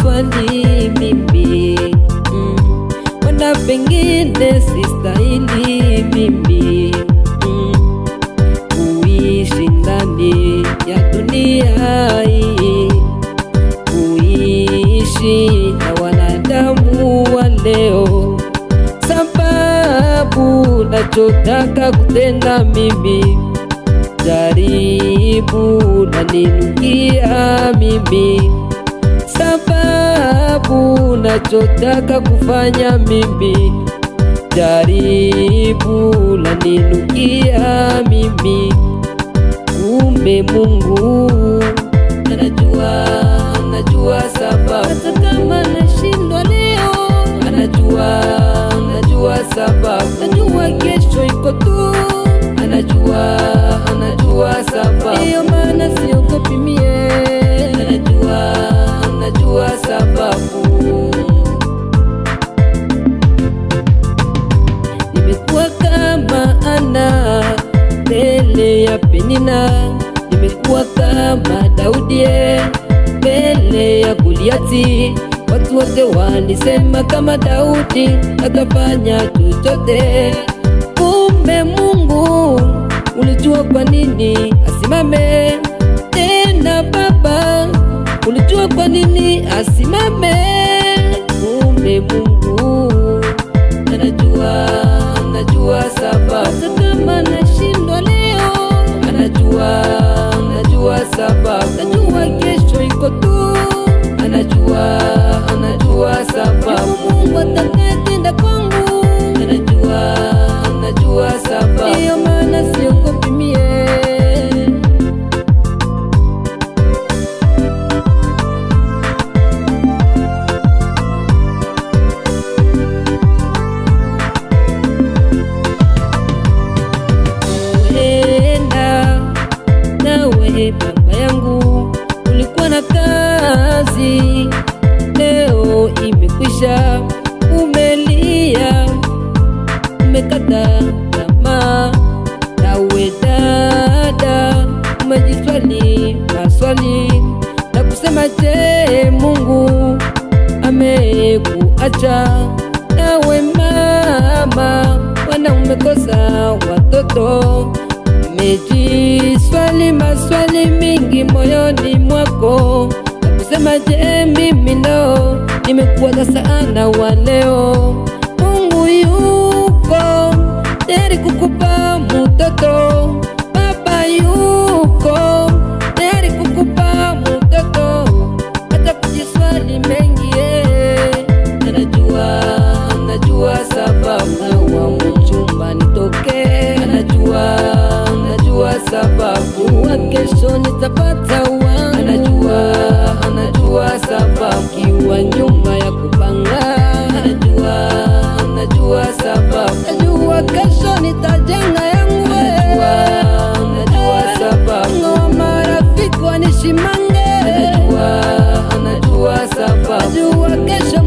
najiswali mimi, wana pengine sistahili mimi kuishi ndani ya dunia hii, kuishi na wanadamu wa leo. Sababu nachotaka kutenda mimi, jaribu na ninukia mimi. Sababu nachotaka kufanya mimi, jaribu na ninukia mimi. Kumbe Mungu anajua sababu, hata kama nashindwa leo, anajua sababu, anajua kesho iko tu, anajua sababu, hiyo maana siogopi mie, anajua sababu. Nimekuwa kama Ana mbele ya Penina, nimekuwa kama Daudi mbele ya Goliati. Watu wote walisema kama Daudi atafanya chochote. Kumbe Mungu ulijua kwa nini asimame tena. Baba, ulijua kwa nini asimame. Kumbe Mungu anajua sababu, hata kama nashindwa leo, anajua sababu, anajua kesho iko tu, anajua sababu. Mungu atakayetenda kwangu, anajua sababu, hiyo maana siogopi mie. Nawe baba yangu, ulikuwa na kazi, leo imekwisha. Umelia, umekata tamaa. Nawe dada, umejiswali maswali na kusema, je, Mungu amekuacha? Nawe mama, wana umekosa watoto, umejiswali maswali mingi moyoni mwako na kusema, je, mimi ndo nimekuwa sana wa leo? Mungu yuko tayari kukupa mtoto, Baba yuko tayari kukupa mtoto. Hata kujiswali mengi anajua sababu, wa mchumba nitoke, anajua sababu, wa kesho nitapata wangu, anajua sababu, kiwa nyumba ya kupanga, anajua sababu, anajua kesho nitajenga yangu, anajua sababu, ngoa marafiki wanishimange, anajua sababu, anajua kesho